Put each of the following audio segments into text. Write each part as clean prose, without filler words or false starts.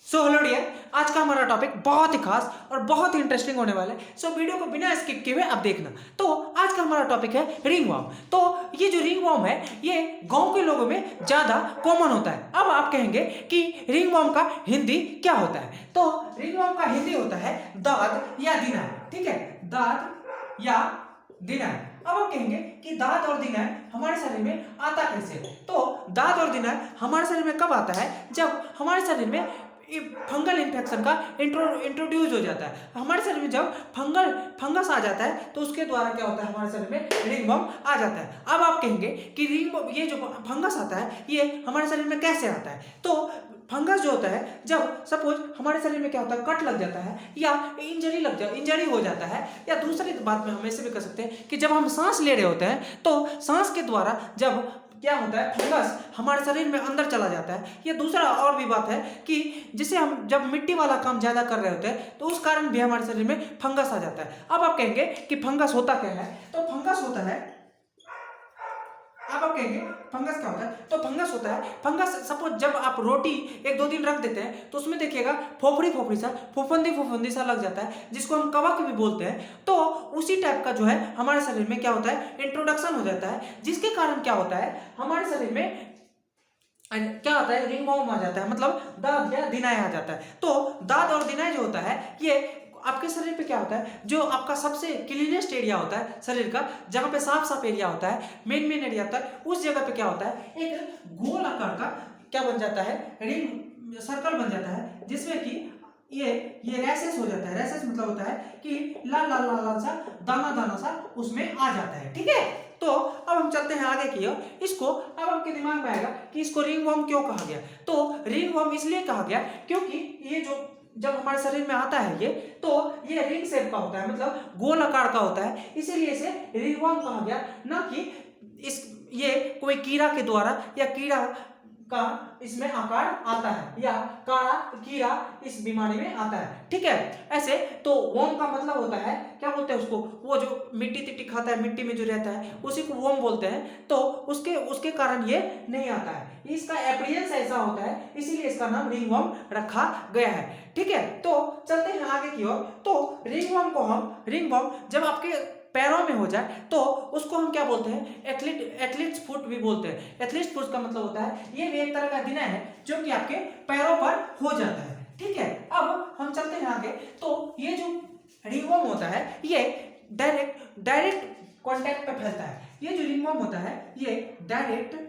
So hello dear, आज का हमारा टॉपिक बहुत ही खास और बहुत ही इंटरेस्टिंग होने वाला है। सो वीडियो को बिना स्किप किए हुए आप देखना। तो आज का हमारा टॉपिक है रिंग वर्म। तो ये जो रिंग वर्म है ये गांव के लोगों में ज़्यादा कॉमन होता है। अब आप कहेंगे कि रिंग वर्म का हिंदी क्या होता है। तो रिंग वर्म का हिंदी होता है दाद या दिनार। ठीक है, दाद या दिनार। अब आप कहेंगे कि दांत और दिनार हमारे शरीर में आता कैसे। तो दांत और दिनार हमारे शरीर में कब आता है, जब हमारे शरीर में फंगल इन्फेक्शन का इंट्रोड्यूस हो जाता है। हमारे शरीर में जब फंगस आ जाता है तो उसके द्वारा क्या होता है, हमारे शरीर में रिंग वर्म आ जाता है। अब आप कहेंगे कि ये जो फंगस आता है ये हमारे शरीर में कैसे आता है। तो फंगस जो होता है, जब सपोज हमारे शरीर में क्या होता है, कट लग जाता है या इंजरी हो जाता है, या दूसरी बात में हम ऐसे भी कर सकते हैं कि जब हम सांस ले रहे होते हैं तो सांस के द्वारा जब क्या होता है, फंगस हमारे शरीर में अंदर चला जाता है। या दूसरा और भी बात है कि जिसे हम जब मिट्टी वाला काम ज्यादा कर रहे होते हैं तो उस कारण भी हमारे शरीर में फंगस आ जाता है। अब आप कहेंगे कि फंगस होता क्या है। तो फंगस होता है, अब आप कहेंगे फंगस क्या होता है। तो फंगस होता है, फंगस सपोज जब आप रोटी एक दो दिन रख देते हैं तो उसमें देखिएगा फोफड़ी सा फुफुंदी सा लग जाता है, जिसको हम कवक भी बोलते हैं। तो उसी टाइप का जो है हमारे शरीर में क्या होता है, इंट्रोडक्शन हो जाता है, जिसके कारण क्या होता है हमारे शरीर में क्या होता है, रिंग वर्म आ जाता है, मतलब दाद या दिनाय आ जाता है। तो दाद और दिनाय जो होता है ये आपके शरीर पे क्या होता है, जो आपका सबसे क्लीनेस्ट एरिया होता है शरीर का, जहां पे साफ एरिया होता है, मेन एरिया होता है, उस जगह पे क्या होता है, एक गोल आकार का क्या बन जाता है, रिंग सर्कल बन जाता है, जिसमें कि ये रैसेस हो जाता है। रैसेस मतलब होता है कि लाल लाल लाल लाल सा दाना दाना सा उसमें आ जाता है। ठीक है, तो अब हम चलते हैं आगे की ओर। इसको अब आपके दिमाग में आएगा कि इसको रिंग वर्म क्यों कहा गया। तो रिंग वर्म इसलिए कहा गया क्योंकि ये जो जब हमारे शरीर में आता है ये, तो ये रिंग शेप का होता है, मतलब गोल आकार का होता है, इसीलिए इसे रिंग वर्म कहा गया। ना कि इस ये कोई कीड़ा के द्वारा या कीड़ा का इसमें आकार आता है या काड़ा कीड़ा इस बीमारी में आता है। ठीक है, ऐसे तो वर्म का मतलब होता है, क्या बोलते हैं उसको, वो जो मिट्टी तिट्टी खाता है, मिट्टी में जो रहता है उसी को वर्म बोलते हैं। तो उसके कारण ये नहीं आता है, इसका अपीयरेंस ऐसा होता है, इसीलिए इसका नाम रिंग वर्म रखा गया है। ठीक है, तो चलते हैं आगे की ओर। तो रिंग वर्म जब आपके पैरों में हो जाए तो उसको हम क्या बोलते हैं, एथलीट्स फुट भी बोलते हैं। एथलीट्स फुट का मतलब होता है ये भी एक तरह का दिनाय है जो कि आपके पैरों पर हो जाता है। ठीक है, अब हम चलते हैं आगे। तो ये जो रिंगवर्म होता है ये डायरेक्ट कांटेक्ट पे फैलता है। ये जो रिंगवर्म होता है ये डायरेक्ट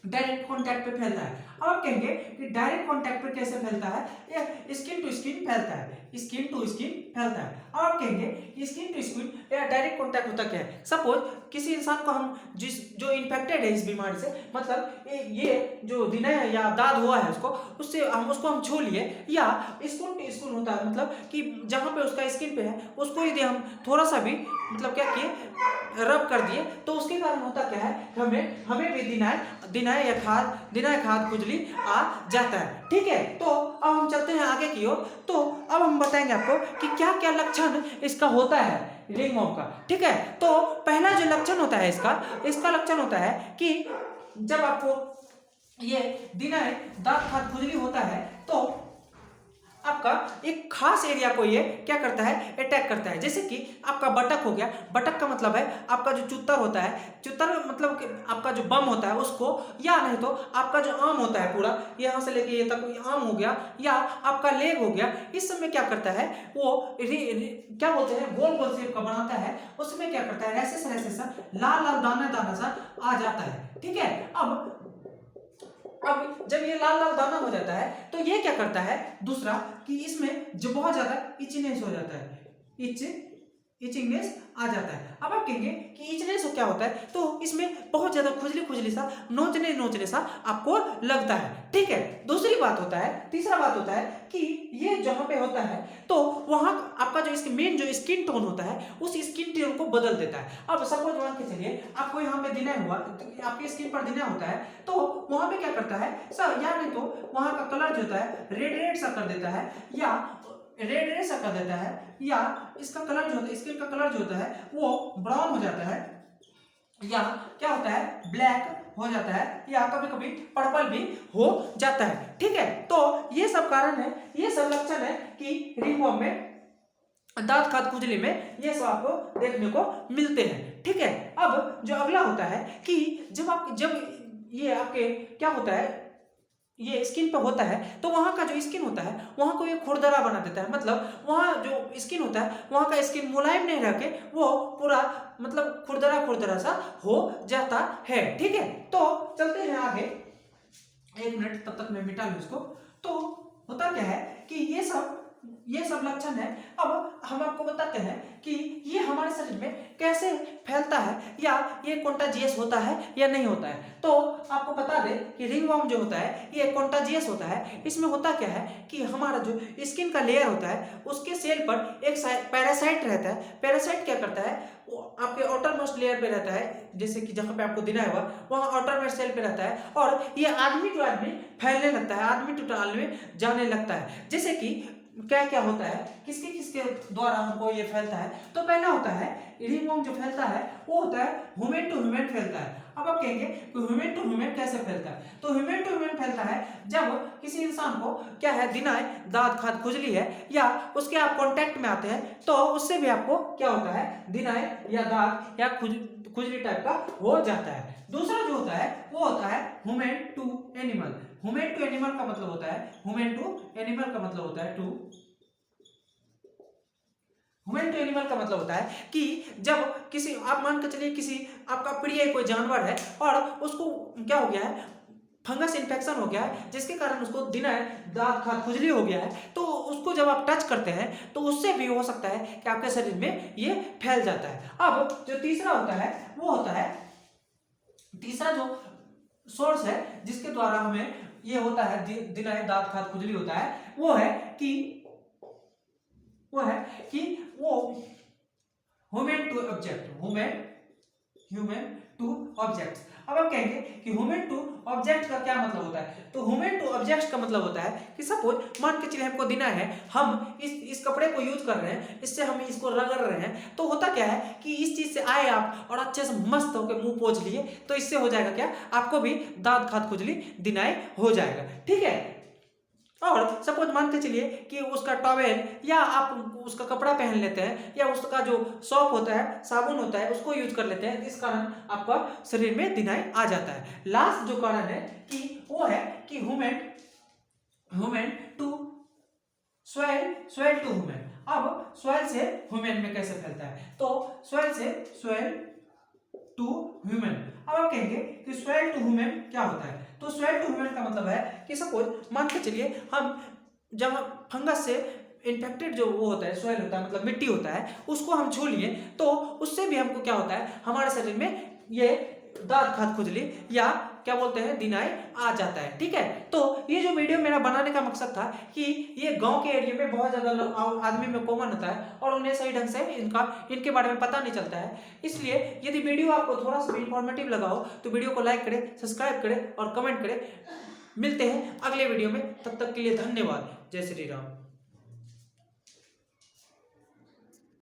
कांटेक्ट पे फैलता है। अब आप कहेंगे कि डायरेक्ट कांटेक्ट पे कैसे फैलता है, ये स्किन टू स्किन फैलता है, स्किन टू स्किन फैलता है। अब आप कहेंगे स्किन टू स्किन या डायरेक्ट कांटेक्ट होता क्या है। सपोज किसी इंसान को हम जो इन्फेक्टेड है इस बीमारी से, मतलब ये जो दिनाय है या दाद हुआ है उसको हम छू लिए, या स्किन टू स्किन होता है, मतलब कि जहां पे उसका स्किन पे है उसको यदि हम थोड़ा सा भी मतलब क्या किए, रब कर दिए, तो उसके कारण होता क्या है, हमें भी दिनाय खाद खुजली आ जाता है। ठीक है, तो अब हम चलते हैं आगे की ओर। तो अब हम बताएंगे आपको कि क्या क्या लक्षण इसका होता है रिंग वर्म का। ठीक है, तो पहला जो लक्षण होता है इसका लक्षण होता है कि जब आपको ये दिनाय दांत खाद खुजली होता है तो आपका एक खास एरिया को ये क्या करता है, अटैक करता है। जैसे कि आपका बटक हो गया, बटक का मतलब है आपका जो चुत्तर होता है, चुत्तर मतलब कि आपका जो बम होता है उसको, या नहीं तो आपका जो आर्म होता है पूरा यहाँ से लेके ये तक आर्म हो गया, या आपका लेग हो गया, इस समय क्या करता है वो क्या बोलते हैं, गोल गोल शेप का बनाता है। उसमें क्या करता है, रैसेस सा लाल लाल दाना दाना सा आ जाता है। ठीक है, अब जब ये लाल लाल दाना हो जाता है तो ये क्या करता है, दूसरा कि इसमें जो बहुत ज्यादा इचनेस हो जाता है, इचिंगनेस आ जाता है। अब आप कहेंगे कि इचनेस क्या होता है, तो इसमें बहुत ज्यादा खुजली सा नोचने सा आपको लगता है। ठीक है, तीसरा बात होता है कि ये जहां पे होता है तो वहां आपका जो मेन जो स्किन टोन होता है उस स्किन टोन को बदल देता है। अब सपोज मान के चलिए आपको यहाँ पे दिनाय हुआ, तो आपकी स्किन पर दिनाय होता है, तो वहां पे क्या करता है सर, या नहीं तो वहां का कलर जो होता है रेड सा कर देता है, या रेड सा कर देता है, या इसका कलर जो होता है, स्किन का कलर जो होता है वो ब्राउन हो जाता है, या क्या होता है ब्लैक हो जाता है, या कभी कभी पर्पल भी हो जाता है। ठीक है, तो ये सब कारण है, ये सब लक्षण है कि रिंगवॉर्म में, दांत खाद खुजली में ये सब आपको देखने को मिलते हैं। ठीक है, अब जो अगला होता है कि जब ये आपके क्या होता है, ये स्किन पे होता है तो वहाँ का जो स्किन होता है वहाँ को ये खुरदरा बना देता है। मतलब वहाँ जो स्किन होता है वहाँ का स्किन मुलायम नहीं रह के वो पूरा मतलब खुरदरा खुरदरा सा हो जाता है। ठीक है, तो चलते हैं आगे, 1 मिनट तब तक मैं मिटा लूँ इसको। तो होता क्या है कि ये सब लक्षण है। अब हम आपको बताते हैं कि ये हमारे शरीर में कैसे फैलता है या ये कॉन्टाजियस होता है या नहीं होता है। तो आपको बता दें कि रिंगवॉर्म जो होता है ये कॉन्टाजियस होता है। इसमें होता क्या है कि हमारा जो स्किन का लेयर होता है उसके सेल पर एक पैरासाइट रहता है। पैरासाइट क्या करता है, वो आपके आउटर मोस्ट लेयर पे रहता है, जैसे कि जहाँ पे आपको दिखाया हुआ वहाँ आउटर मोस्ट सेल पे रहता है, और ये आदमी टू आदमी फैलने लगता है, आदमी टू आदमी जाने लगता है। जैसे कि क्या क्या होता है, किसके किसके द्वारा हमको ये फैलता है। तो पहला होता है रिंगवॉर्म जो फैलता है वो होता है ह्यूमन टू ह्यूमन फैलता है। अब आप कहेंगे कि ह्यूमन टू ह्यूमन कैसे फैलता है, तो ह्यूमन टू ह्यूमन फैलता है जब किसी इंसान को क्या है दिनाय दांत खाद खुजली है या उसके आप कांटेक्ट में आते हैं तो उससे भी आपको क्या होता है दिनाय या दांत या खुजली टाइप का हो जाता है। दूसरा जो होता है वो होता है human to animal. Human to animal का मतलब होता है, ह्यूमन टू एनिमल का मतलब होता है ह्यूमन टू एनिमल का मतलब होता है कि जब किसी, आप मान के चलिए किसी आपका प्रिय कोई जानवर है और उसको क्या हो गया है, फंगस इन्फेक्शन हो गया है, जिसके कारण उसको दिनाय दांत खाद खुजली हो गया है, तो उसको जब आप टच करते हैं तो उससे भी हो सकता है कि आपके शरीर में ये फैल जाता है। अब जो तीसरा होता है वो होता है, तीसरा जो सोर्स है जिसके द्वारा हमें ये होता है दिनाय दांत खाद खुजली होता है वो है कि वो human to object, human to objects. अब हम कहेंगे कि ह्यूमन टू ऑब्जेक्ट का क्या मतलब होता है, तो ह्यूमन टू ऑब्जेक्ट्स का मतलब होता है कि सपोज मान के चलिए हमको दिना है, हम इस कपड़े को यूज कर रहे हैं, इससे हम इसको रगड़ रहे हैं, तो होता क्या है कि इस चीज से आए आप और अच्छे से मस्त होकर मुंह पोंछ लिए तो इससे हो जाएगा क्या, आपको भी दांत खाद खुजली दिनाय हो जाएगा। ठीक है, और सपोज मान के चलिए कि उसका टॉवेल या आप उसका कपड़ा पहन लेते हैं या उसका जो सॉप होता है, साबुन होता है, उसको यूज कर लेते हैं, इस कारण आपका शरीर में दिनाय आ जाता है। लास्ट जो कारण है कि वो है कि ह्यूमन टू स्वेल टू ह्यूमन। अब स्वेल से ह्यूमन में कैसे फैलता है, तो स्वेल से टू ह्यूमन। अब आप कहेंगे कि स्वेल टू ह्यूमन क्या होता है, तो स्वेल टू ह्यूमन का मतलब है कि सपोज मान के चलिए हम जब फंगस से इन्फेक्टेड जो वो होता है, सोयल होता है मतलब मिट्टी होता है, उसको हम छू लिए तो उससे भी हमको क्या होता है, हमारे शरीर में ये दांत खाद खुजली या क्या बोलते हैं दिनाय आ जाता है। ठीक है, तो ये जो वीडियो मेरा बनाने का मकसद था कि ये गांव के एरिया में बहुत ज्यादा आदमी में कॉमन होता है और उन्हें सही ढंग से इनके बारे में पता नहीं चलता है। इसलिए यदि वीडियो आपको थोड़ा सा इंफॉर्मेटिव लगा हो तो वीडियो को लाइक करें, सब्सक्राइब करें और कमेंट करें। मिलते हैं अगले वीडियो में, तब तक के लिए धन्यवाद। जय श्री राम।